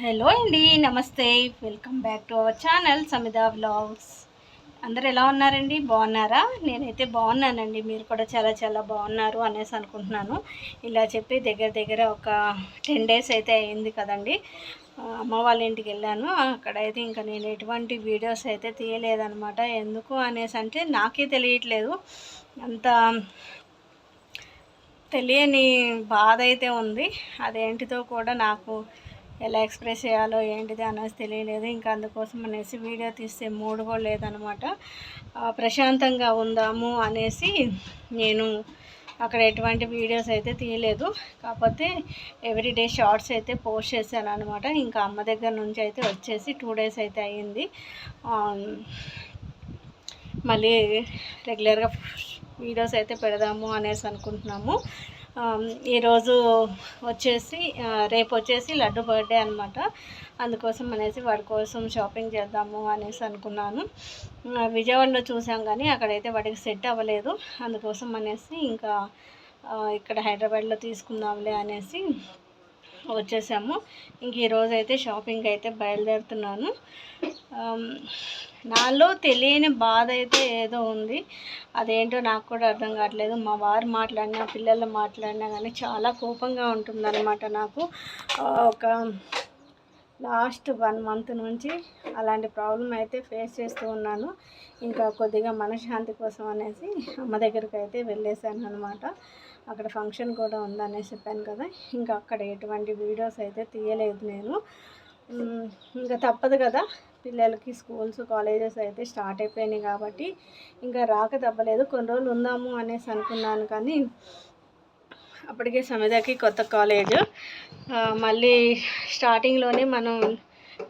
Hello అండి, నమస్తే. Welcome back to our channel Samitha vlogs. అందరు ఎలా ఉన్నారండి? బాగున్నారా? నేనైతే బాగున్నానండి. మీరు కూడా చాలా చాలా బాగున్నారు అనేసి అనుకుంటున్నాను. ఇలా చెప్పి దగ్గర దగ్గర ఒక 10 డేస్ అయితే అయింది కదండి. అమ్మ వాళ్ళ ఇంటికి వెళ్ళాను. అక్కడైతే ఇంకా నేను ఎటువంటి వీడియోస్ అయితే తీయలేదనమాట. ఎందుకు అనేసి అంటే నాకే తెలియట్లేదు. అంత తెలియని బాధ అయితే ఉంది. అదేంటిదో కూడా నాకు ఎలా ఎక్స్ప్రెస్ చేయాలో ఏంటిది అనేసి తెలియలేదు. ఇంకా అందుకోసం అనేసి వీడియో తీస్తే మూడు కూడా లేదనమాట. ప్రశాంతంగా ఉందాము అనేసి నేను అక్కడ ఎటువంటి వీడియోస్ అయితే తీయలేదు. కాకపోతే ఎవ్రీడే షార్ట్స్ అయితే పోస్ట్ చేశాను అనమాట. ఇంకా అమ్మ దగ్గర నుంచి అయితే వచ్చేసి 2 డేస్ అయితే అయ్యింది. మళ్ళీ రెగ్యులర్గా వీడియోస్ అయితే పెడదాము అనేసి అనుకుంటున్నాము. ఈరోజు వచ్చేసి రేపు వచ్చేసి లడ్డు బర్త్డే అనమాట. అందుకోసం అనేసి వాడి కోసం షాపింగ్ చేద్దాము అనేసి అనుకున్నాను. విజయవాడలో చూసాం కానీ అక్కడైతే వాడికి సెట్ అవ్వలేదు. అందుకోసం అనేసి ఇంకా ఇక్కడ హైదరాబాద్లో తీసుకుందాంలే అనేసి వచ్చేసాము. ఇంక ఈరోజు అయితే షాపింగ్ అయితే బయలుదేరుతున్నాను. నాలో తెలియని బాధ అయితే ఏదో ఉంది. అదేంటో నాకు కూడా అర్థం కావట్లేదు. మా వారు మాట్లాడినా పిల్లలు మాట్లాడినా కానీ చాలా కోపంగా ఉంటుందన్నమాట నాకు. ఒక లాస్ట్ 1 మంత్ నుంచి అలాంటి ప్రాబ్లం అయితే ఫేస్ చేస్తూ ఉన్నాను. ఇంకా కొద్దిగా మనశ్శాంతి కోసం అనేసి అమ్మ దగ్గరికి అయితే వెళ్ళేసాను అనమాట. అక్కడ ఫంక్షన్ కూడా ఉందనేసి చెప్పాను కదా. ఇంకా అక్కడ ఎటువంటి వీడియోస్ అయితే తీయలేదు నేను. ఇంకా తప్పదు కదా, పిల్లలకి స్కూల్స్ కాలేజెస్ అయితే స్టార్ట్ అయిపోయినాయి కాబట్టి ఇంకా రాక తప్పలేదు. కొన్ని రోజులు ఉందాము అనేసి అనుకున్నాను కానీ అప్పటికే సమితకి కొత్త కాలేజ్. మళ్ళీ స్టార్టింగ్లోనే మనం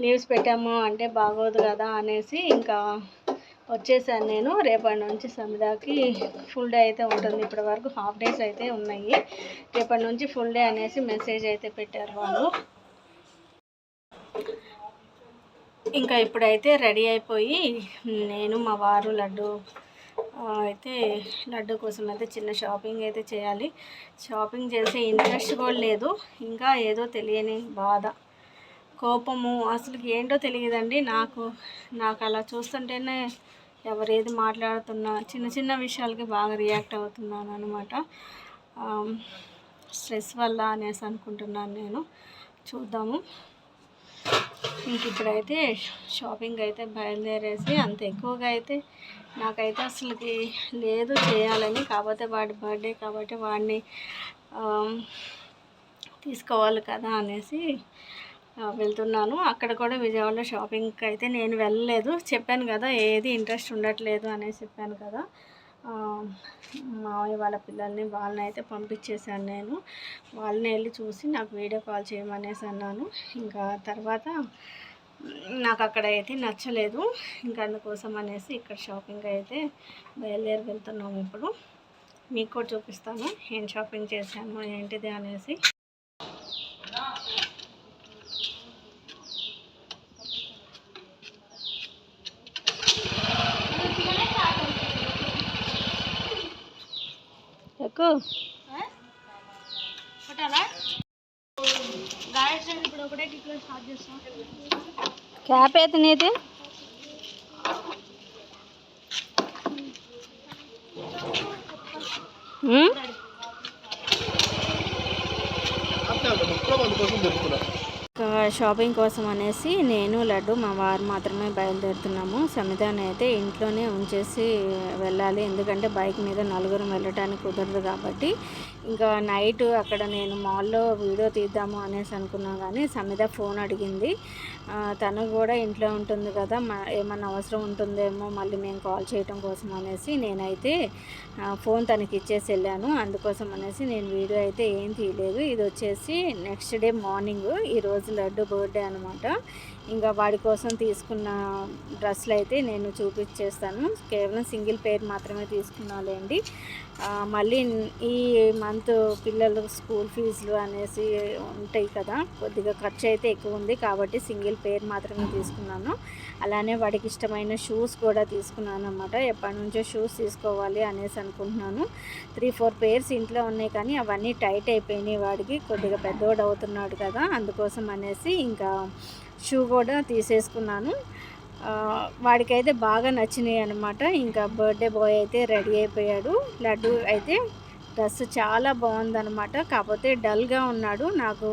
లీవ్స్ పెట్టాము అంటే బాగోదు కదా అనేసి ఇంకా వచ్చేసాను నేను. రేపటి నుంచి సమితకి ఫుల్ డే అయితే ఉంటుంది. ఇప్పటి వరకు హాఫ్ డేస్ అయితే ఉన్నాయి. రేపటి నుంచి ఫుల్ డే అనేసి మెసేజ్ అయితే పెట్టారు వాళ్ళు. ఇంకా ఇప్పుడైతే రెడీ అయిపోయి నేను మా వారు లడ్డు కోసం అయితే చిన్న షాపింగ్ అయితే చేయాలి. షాపింగ్ చేసే ఇంట్రెస్ట్ కూడా లేదు. ఇంకా ఏదో తెలియని బాధ, కోపము, అసలు ఏంటో తెలియదండి నాకు అలా చూస్తుంటేనే ఎవరేది మాట్లాడుతున్నా చిన్న చిన్న విషయాలకి బాగా రియాక్ట్ అవుతున్నాను అనమాట. స్ట్రెస్ వల్ల అనేసి అనుకుంటున్నాను నేను. చూద్దాము. ఇంక ఇప్పుడైతే షాపింగ్ అయితే బయలుదేరేసి అంత ఎక్కువగా అయితే నాకైతే అసలుకి లేదు చేయాలని. కాకపోతే వాడి బర్త్డే కాబట్టి వాడిని తీసుకోవాలి కదా అనేసి వెళ్తున్నాను. అక్కడ కూడా విజయవాడలో షాపింగ్కి అయితే నేను వెళ్ళలేదు. చెప్పాను కదా ఏది ఇంట్రెస్ట్ ఉండట్లేదు అనేసి చెప్పాను కదా. మామయ్య వాళ్ళ వాళ్ళని అయితే పంపించేశాను నేను. వాళ్ళని వెళ్ళి చూసి నాకు వీడియో కాల్ చేయమనేసి అన్నాను. ఇంకా తర్వాత నాకు అక్కడ అయితే నచ్చలేదు. ఇంకా అందుకోసం అనేసి ఇక్కడ షాపింగ్ అయితే బయలుదేరి వెళ్తున్నాము. ఇప్పుడు మీకు కూడా చూపిస్తాను ఏం షాపింగ్ చేశాను ఏంటిది అనేసి. క్యాప్ అయితే నీది షాపింగ్ కోసం అనేసి నేను లడ్డు మా వారు మాత్రమే బయలుదేరుతున్నాము. సమితాన్ని అయితే ఇంట్లోనే ఉంచేసి వెళ్ళాలి. ఎందుకంటే బైక్ మీద నలుగురు వెళ్ళటానికి కుదరదు కాబట్టి. ఇంకా నైట్ అక్కడ నేను మాల్లో వీడియో తీద్దాము అనేసి అనుకున్నాను కానీ సమిత ఫోన్ అడిగింది. తను కూడా ఇంట్లో ఉంటుంది కదా, ఏమన్నా అవసరం ఉంటుందేమో మళ్ళీ మేము కాల్ చేయటం కోసం అనేసి నేనైతే ఫోన్ తనకి ఇచ్చేసి వెళ్ళాను. అందుకోసం అనేసి నేను వీడియో అయితే ఏం తీయలేదు. ఇది వచ్చేసి నెక్స్ట్ డే మార్నింగ్. ఈరోజు లడ్డు బర్త్డే అనమాట. ఇంకా వాడి కోసం తీసుకున్న డ్రెస్సులు అయితే నేను చూపించేస్తాను. కేవలం సింగిల్ పేర్ మాత్రమే తీసుకున్నాలేండి. మళ్ళీ ఈ మంత్ పిల్లలు స్కూల్ ఫీజులు అనేసి ఉంటాయి కదా, కొద్దిగా ఖర్చు అయితే ఎక్కువ ఉంది కాబట్టి సింగిల్ పేర్ మాత్రమే తీసుకున్నాను. అలానే వాడికి ఇష్టమైన షూస్ కూడా తీసుకున్నాను అన్నమాట. ఎప్పటి నుంచో షూస్ తీసుకోవాలి అనేసి అనుకుంటున్నాను. 3-4 పేర్స్ ఇంట్లో ఉన్నాయి కానీ అవన్నీ టైట్ అయిపోయినాయి. వాడికి కొద్దిగా పెద్దోడు అవుతున్నాడు కదా, అందుకోసం అనేసి ఇంకా షూ కూడా తీసేసుకున్నాను. వాడికైతే బాగా నచ్చినాయి అనమాట. ఇంకా బర్త్డే బాయ్ అయితే రెడీ అయిపోయాడు. లడ్డు అయితే డ్రెస్ చాలా బాగుందనమాట. కాకపోతే డల్గా ఉన్నాడు. నాకు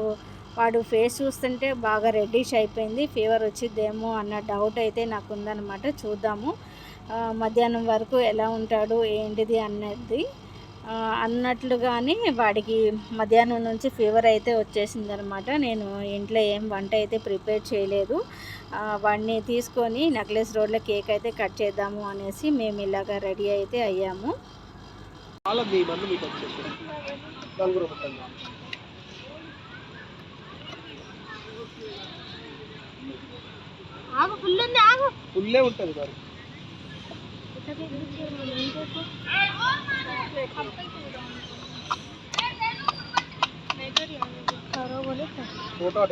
వాడు ఫేస్ చూస్తుంటే బాగా రెడ్డిష్ అయిపోయింది. ఫీవర్ వచ్చిద్దేమో అన్న డౌట్ అయితే నాకు ఉందన్నమాట. చూద్దాము మధ్యాహ్నం వరకు ఎలా ఉంటాడు ఏంటిది అన్నది. అన్నట్లుగానే వాడికి మధ్యాహ్నం నుంచి ఫీవర్ అయితే వచ్చేసిందనమాట. నేను ఇంట్లో ఏం వంట అయితే ప్రిపేర్ చేయలేదు. వాడిని తీసుకొని నెక్లెస్ రోడ్లో కేక్ అయితే కట్ చేద్దాము అనేసి మేము ఇలాగ రెడీ అయితే అయ్యాము. ఫుల్లే ఉంటుంది మరి. ఫోటో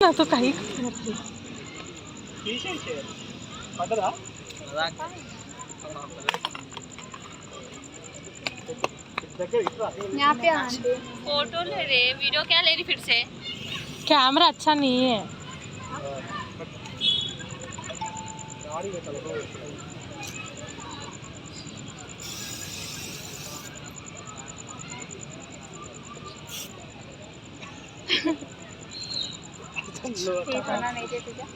तो काही फोटो ले रहे, वीडियो क्या ले रही फिर से? कैमरा अच्छा नहीं है. नहीं देते क्या?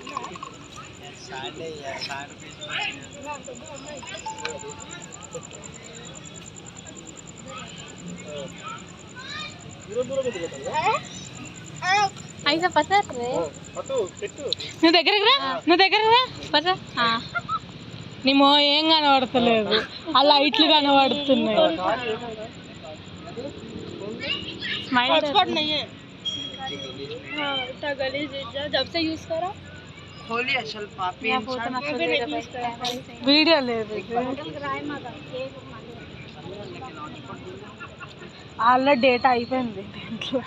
ऐसा पता है నువ్వు దగ్గరకు రా పద. నీ మో ఏం కనబడతలేదు, ఆ లైట్లు కనబడుతున్నాయి. స్మైల్ जब से यूज करो వీడియో లేదు. వాళ్ళ డేటా అయిపోయింది దీంట్లో.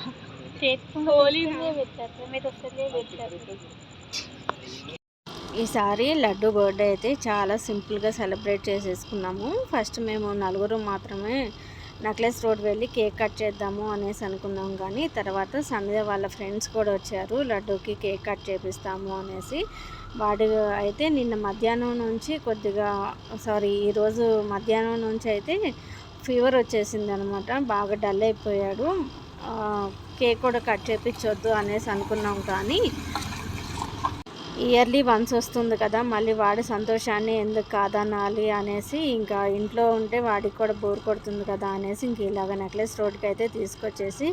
ఈసారి లడ్డు బర్త్డే అయితే చాలా సింపుల్గా సెలబ్రేట్ చేసేసుకున్నాము. ఫస్ట్ మేము నలుగురు మాత్రమే నెక్లెస్ రోడ్ వెళ్ళి కేక్ కట్ చేద్దాము అనేసి అనుకున్నాం. కానీ తర్వాత సంధ్య వాళ్ళ ఫ్రెండ్స్ కూడా వచ్చారు లడ్డూకి కేక్ కట్ చేపిస్తాము అనేసి. వాడు అయితే నిన్న మధ్యాహ్నం నుంచి ఈరోజు మధ్యాహ్నం నుంచి అయితే ఫీవర్ వచ్చేసింది అనమాట. బాగా డల్ అయిపోయాడు. కేక్ కూడా కట్ చేపించొద్దు అనేసి అనుకున్నాం. కానీ ఇయర్లీ వన్స్ వస్తుంది కదా, మళ్ళీ వాడి సంతోషాన్ని ఎందుకు కాదనాలి అనేసి ఇంకా ఇంట్లో ఉంటే వాడికి కూడా బోర్ కొడుతుంది కదా అనేసి ఇంక ఇలాగ నెక్లెస్ రోడ్కి అయితే తీసుకొచ్చేసి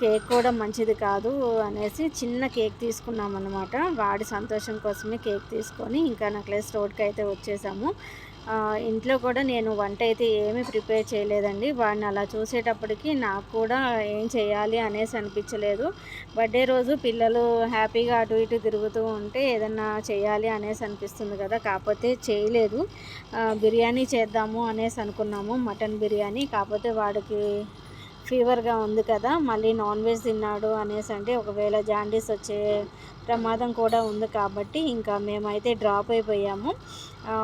కేక్ కూడా మంచిది కాదు అనేసి చిన్న కేక్ తీసుకున్నాం అన్నమాట. వాడి సంతోషం కోసమే కేక్ తీసుకొని ఇంకా నెక్లెస్ రోడ్కి అయితే వచ్చేసాము. ఇంట్లో కూడా నేను వంట అయితే ఏమీ ప్రిపేర్ చేయలేదండి. వాడిని అలా చూసేటప్పటికి నాకు కూడా ఏం చేయాలి అనేసి అనిపించలేదు. బర్త్డే రోజు పిల్లలు హ్యాపీగా అటు ఇటు తిరుగుతూ ఉంటే ఏదన్నా చేయాలి అనేసి అనిపిస్తుంది కదా, కాకపోతే చేయలేదు. బిర్యానీ చేద్దాము అనేసి అనుకున్నాము, మటన్ బిర్యానీ. కాకపోతే వాడికి ఫీవర్గా ఉంది కదా, మళ్ళీ నాన్ వెజ్ తిన్నాడు అనేసి అంటే ఒకవేళ జాండీస్ వచ్చే ప్రమాదం కూడా ఉంది కాబట్టి ఇంకా మేమైతే డ్రాప్ అయిపోయాము.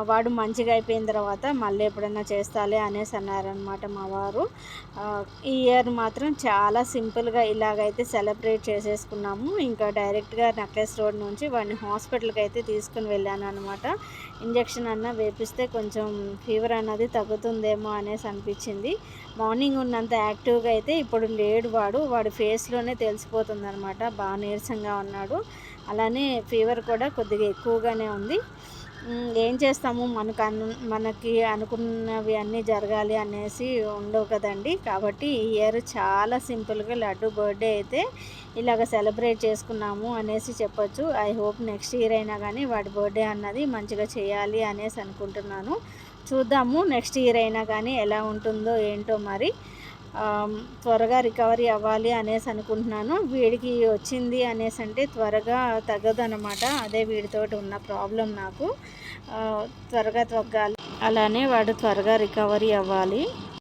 వాడు మంచిగా అయిపోయిన తర్వాత మళ్ళీ ఎప్పుడైనా చేస్తాలే అనేసి అన్నారనమాట మా వారు. ఈ ఇయర్ మాత్రం చాలా సింపుల్గా ఇలాగైతే సెలబ్రేట్ చేసేసుకున్నాము. ఇంకా డైరెక్ట్గా నెక్లెస్ రోడ్ నుంచి వాడిని హాస్పిటల్కి అయితే తీసుకుని వెళ్ళాను అనమాట. ఇంజక్షన్ అన్న వేపిస్తే కొంచెం ఫీవర్ అన్నది తగ్గుతుందేమో అనేసి అనిపించింది. మార్నింగ్ ఉన్నంత యాక్టివ్గా అయితే ఇప్పుడు లేడు. వాడి ఫేస్లోనే తెలిసిపోతుంది అనమాట, బాగా నీరసంగా ఉన్నాడు. అలానే ఫీవర్ కూడా కొద్దిగా ఎక్కువగానే ఉంది. ఏం చేస్తాము, మనకి అనుకున్నవి అన్నీ జరగాలి అనేసి ఉండవు కదండి. కాబట్టి ఈ ఇయర్ చాలా సింపుల్గా లడ్డు బర్త్డే అయితే ఇలాగ సెలబ్రేట్ చేసుకున్నాము అనేసి చెప్పొచ్చు. ఐ హోప్ నెక్స్ట్ ఇయర్ అయినా కానీ వాడి బర్త్డే అన్నది మంచిగా చేయాలి అనేసి అనుకుంటున్నాను. చూద్దాము నెక్స్ట్ ఇయర్ అయినా కానీ ఎలా ఉంటుందో ఏంటో మరి. త్వరగా రికవరీ అవ్వాలి అనేసి అనుకుంటున్నాను. వీడికి వచ్చింది అనేసి అంటే త్వరగా తగ్గదనమాట. అదే వీడితోటి ఉన్న ప్రాబ్లం నాకు. త్వరగా తగ్గాలి, అలానే వాడు త్వరగా రికవరీ అవ్వాలి.